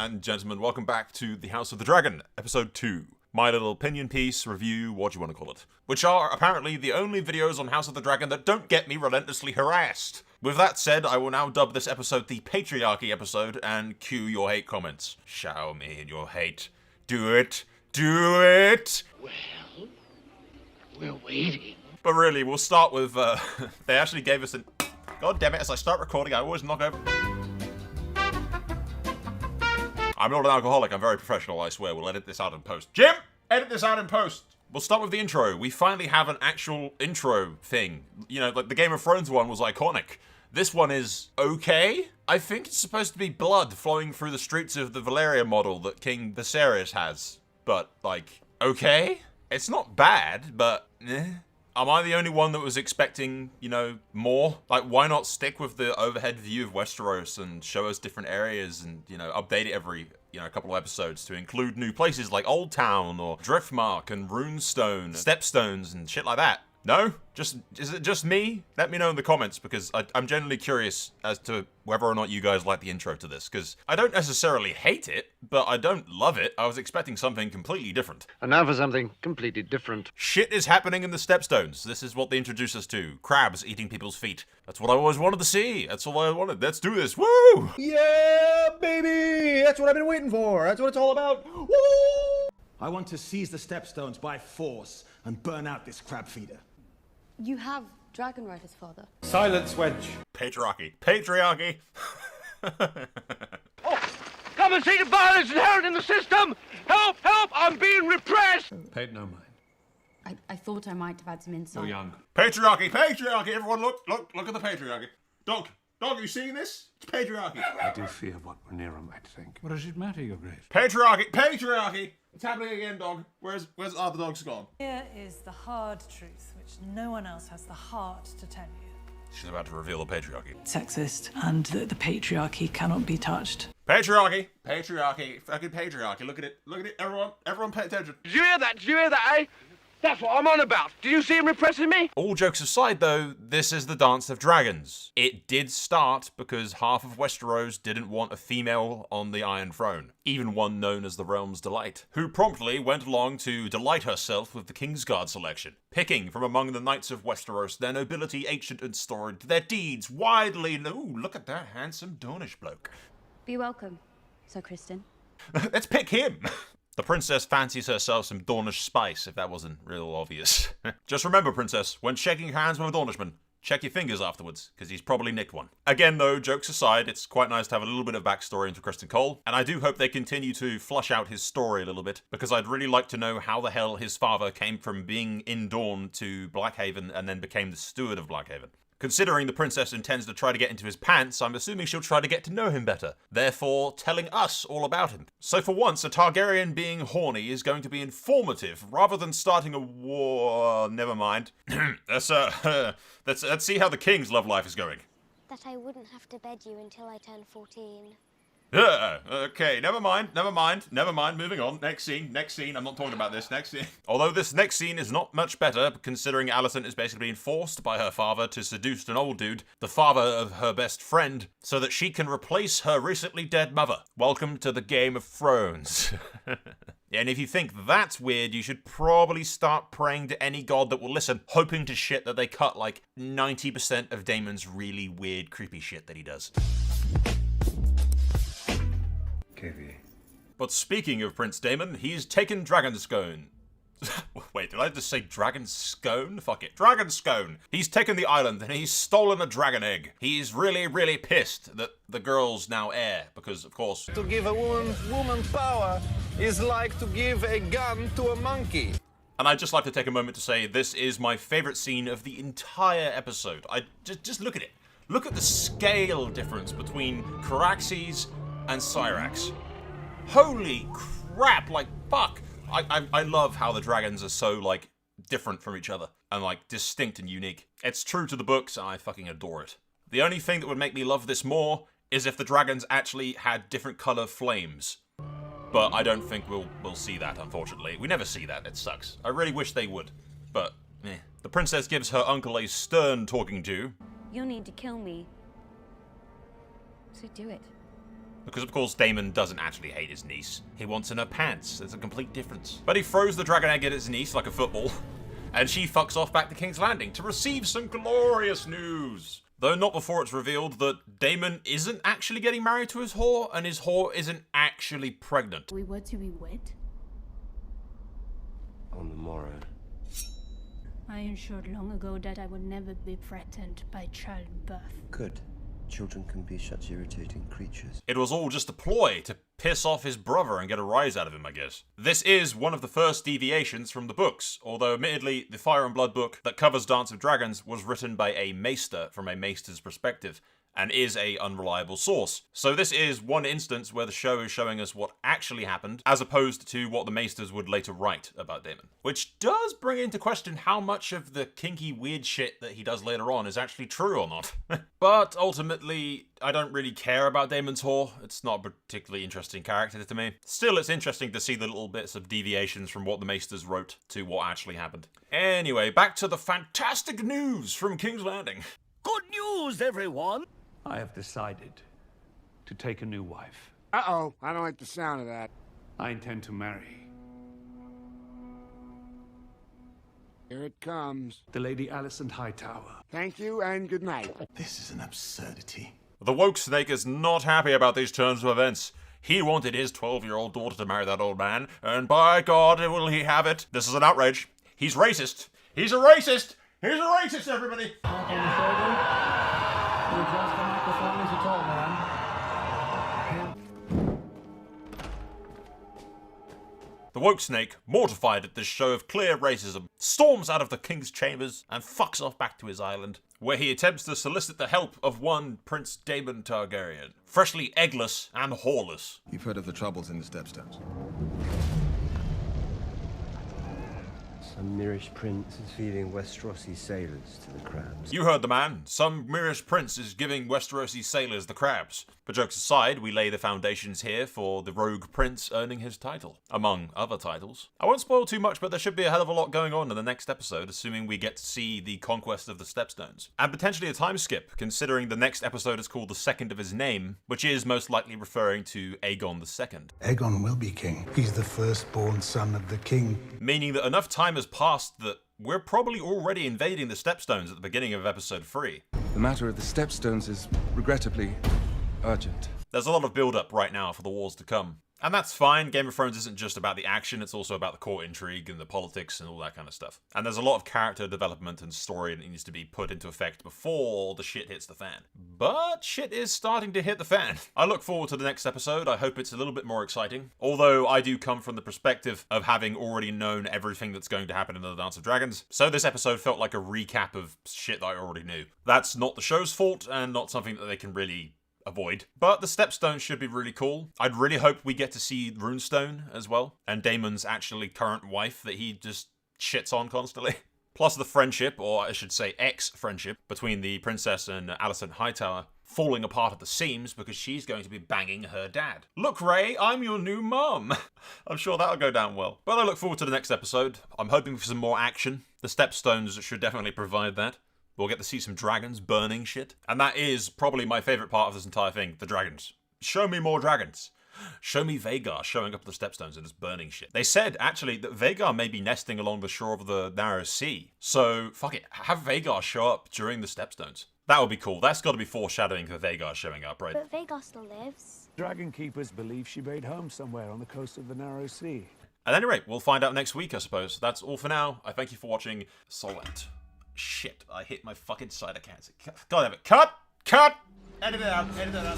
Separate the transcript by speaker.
Speaker 1: and gentlemen, welcome back to the House of the Dragon, episode 2. My little opinion piece, review, what do you want to call it. Which are apparently the only videos on House of the Dragon that don't get me relentlessly harassed. With that said, I will now dub this episode the Patriarchy episode and cue your hate comments. Shower me in your hate. Do it. Do it!
Speaker 2: Well, we're waiting.
Speaker 1: But really, we'll start with, they actually gave us an... God damn it, as I start recording, I always knock over... I'm not an alcoholic, I'm very professional, I swear. We'll edit this out in post. Jim! Edit this out in post! We'll start with the intro. We finally have an actual intro thing. You know, like the Game of Thrones one was iconic. This one is okay. I think it's supposed to be blood flowing through the streets of the Valyria model that King Viserys has. But, like, okay? It's not bad, but eh. Am I the only one that was expecting, you know, more? Like, why not stick with the overhead view of Westeros and show us different areas and, you know, update it every, you know, couple of episodes to include new places like Old Town or Driftmark and Runestone, Stepstones and shit like that? No? Is it just me? Let me know in the comments, because I'm genuinely curious as to whether or not you guys like the intro to this, because I don't necessarily hate it, but I don't love it. I was expecting something completely different.
Speaker 3: And now for something completely different.
Speaker 1: Shit is happening in the Stepstones. This is what they introduce us to. Crabs eating people's feet. That's what I always wanted to see. That's all I wanted. Let's do this. Woo!
Speaker 4: Yeah, baby! That's what I've been waiting for. That's what it's all about. Woo! I want to seize the Stepstones by force and burn out this crab feeder.
Speaker 5: You have dragon riders, father.
Speaker 4: Silence, wench.
Speaker 1: Patriarchy. Patriarchy.
Speaker 2: Oh, come and see the violence inherent in the system! Help, help, I'm being repressed!
Speaker 4: Paid no mind.
Speaker 5: I thought I might have had some insight.
Speaker 4: So young.
Speaker 1: Patriarchy. Patriarchy. Everyone look at the patriarchy. Dog, you seeing this? It's patriarchy.
Speaker 6: I do fear what Rhaenyra might think. What does it matter, Your Grace?
Speaker 1: Patriarchy. Patriarchy. It's happening again, dog. Where's the other dogs gone?
Speaker 7: Here is the hard truth, which no one else has the heart to tell you.
Speaker 1: She's about to reveal the patriarchy.
Speaker 7: Sexist, and that the patriarchy cannot be touched.
Speaker 1: Patriarchy. Patriarchy. Fucking patriarchy. Look at it. Look at it. Everyone pay attention.
Speaker 2: Did you hear that? Did you hear that, eh? That's what I'm on about. Did you see him repressing me?
Speaker 1: All jokes aside, though, this is the Dance of Dragons. It did start because half of Westeros didn't want a female on the Iron Throne, even one known as the Realm's Delight, who promptly went along to delight herself with the Kingsguard selection, picking from among the knights of Westeros their nobility ancient and storied, their deeds widely... Ooh, look at that handsome Dornish bloke.
Speaker 5: Be welcome, Sir Criston.
Speaker 1: Let's pick him! The princess fancies herself some Dornish spice, if that wasn't real obvious. Just remember, princess, when shaking hands with a Dornishman, check your fingers afterwards, because he's probably nicked one. Again, though, jokes aside, it's quite nice to have a little bit of backstory into Criston Cole, and I do hope they continue to flush out his story a little bit, because I'd really like to know how the hell his father came from being in Dorne to Blackhaven and then became the steward of Blackhaven. Considering the princess intends to try to get into his pants, I'm assuming she'll try to get to know him better, therefore telling us all about him. So for once, a Targaryen being horny is going to be informative, rather than starting a war... Never mind. Let's see how the king's love life is going.
Speaker 8: That I wouldn't have to bed you until I turned 14.
Speaker 1: Okay, never mind, moving on. Next scene, I'm not talking about this, next scene. Although this next scene is not much better, considering Alicent is basically being forced by her father to seduce an old dude, the father of her best friend, so that she can replace her recently dead mother. Welcome to the Game of Thrones. And if you think that's weird, you should probably start praying to any god that will listen, hoping to shit that they cut like 90% of Daemon's really weird, creepy shit that he does. But speaking of Prince Daemon, he's taken Dragonscone. Wait, did I just say Dragonscone? Fuck it. Dragonscone! He's taken the island and he's stolen a dragon egg. He's really, really pissed that the girl's now heir, because, of course...
Speaker 9: To give a woman power is like to give a gun to a monkey.
Speaker 1: And I'd just like to take a moment to say this is my favorite scene of the entire episode. Just look at it. Look at the scale difference between Caraxes and Syrax. Holy crap, like, fuck. I love how the dragons are so, like, different from each other and, like, distinct and unique. It's true to the books, and I fucking adore it. The only thing that would make me love this more is if the dragons actually had different color flames. But I don't think we'll see that, unfortunately. We never see that, it sucks. I really wish they would, but, eh. The princess gives her uncle a stern talking to.
Speaker 5: You'll need to kill me. So do it.
Speaker 1: Because of course Daemon doesn't actually hate his niece. He wants in her pants. There's a complete difference. But he throws the dragon egg at his niece like a football, and she fucks off back to King's Landing to receive some glorious news. Though not before it's revealed that Daemon isn't actually getting married to his whore, and his whore isn't actually pregnant.
Speaker 5: We were to be wed?
Speaker 10: On the morrow.
Speaker 5: I ensured long ago that I would never be threatened by childbirth.
Speaker 10: Good. Children can be such irritating creatures.
Speaker 1: It was all just a ploy to piss off his brother and get a rise out of him, I guess. This is one of the first deviations from the books, although admittedly the Fire and Blood book that covers Dance of Dragons was written by a maester from a maester's perspective, and is a unreliable source. So this is one instance where the show is showing us what actually happened, as opposed to what the maesters would later write about Daemon. Which does bring into question how much of the kinky weird shit that he does later on is actually true or not. But ultimately, I don't really care about Daemon's whore. It's not a particularly interesting character to me. Still, it's interesting to see the little bits of deviations from what the maesters wrote to what actually happened. Anyway, back to the fantastic news from King's Landing.
Speaker 2: Good news, everyone!
Speaker 6: I have decided to take a new wife.
Speaker 2: Uh-oh, I don't like the sound of that.
Speaker 6: I intend to marry
Speaker 2: Here it comes.
Speaker 6: the Lady Alicent Hightower.
Speaker 2: Thank you and good night.
Speaker 4: This is an absurdity.
Speaker 1: The Wokesnake is not happy about these turns of events. He wanted his 12-year-old daughter to marry that old man, and by God, will he have it. This is an outrage. He's racist. He's a racist! He's a racist, everybody! The Wokesnake, mortified at this show of clear racism, storms out of the king's chambers and fucks off back to his island, where he attempts to solicit the help of one Prince Daemon Targaryen, freshly eggless and whoreless.
Speaker 4: You've heard of the troubles in the Stepstones.
Speaker 10: Some Mirish prince is feeding Westerosi sailors to the crabs.
Speaker 1: You heard the man. Some Mirish prince is giving Westerosi sailors the crabs. But jokes aside, we lay the foundations here for the rogue prince earning his title, among other titles. I won't spoil too much, but there should be a hell of a lot going on in the next episode, assuming we get to see the conquest of the Stepstones. And potentially a time skip, considering the next episode is called The Second of His Name, which is most likely referring to Aegon II.
Speaker 11: Aegon will be king. He's the firstborn son of the king.
Speaker 1: Meaning that enough time has passed that we're probably already invading the Stepstones at the beginning of episode 3.
Speaker 12: The matter of the Stepstones is regrettably urgent.
Speaker 1: There's a lot of build-up right now for the wars to come. And that's fine. Game of Thrones isn't just about the action, it's also about the court intrigue and the politics and all that kind of stuff. And there's a lot of character development and story that needs to be put into effect before the shit hits the fan. But shit is starting to hit the fan. I look forward to the next episode. I hope it's a little bit more exciting. Although I do come from the perspective of having already known everything that's going to happen in the Dance of Dragons. So this episode felt like a recap of shit that I already knew. That's not the show's fault and not something that they can really avoid. But the Stepstones should be really cool. I'd really hope we get to see Runestone as well, and Daemon's actually current wife that he just shits on constantly. Plus the friendship, or I should say ex-friendship, between the princess and Alicent Hightower falling apart at the seams because she's going to be banging her dad. Look, Ray, I'm your new mum. I'm sure that'll go down well. But I look forward to the next episode. I'm hoping for some more action. The Stepstones should definitely provide that. We'll get to see some dragons burning shit. And that is probably my favourite part of this entire thing, the dragons. Show me more dragons. Show me Vhagar showing up at the Stepstones and just burning shit. They said, actually, that Vhagar may be nesting along the shore of the Narrow Sea. So, fuck it, have Vhagar show up during the Stepstones. That would be cool. That's got to be foreshadowing for Vhagar showing up, right?
Speaker 8: But Vhagar still lives.
Speaker 6: Dragon keepers believe she made home somewhere on the coast of the Narrow Sea.
Speaker 1: At any rate, we'll find out next week, I suppose. That's all for now. I thank you for watching Solent. Shit, I hit my fucking cider cans. God damn it. Cut! Cut! Edit it out. Edit it out.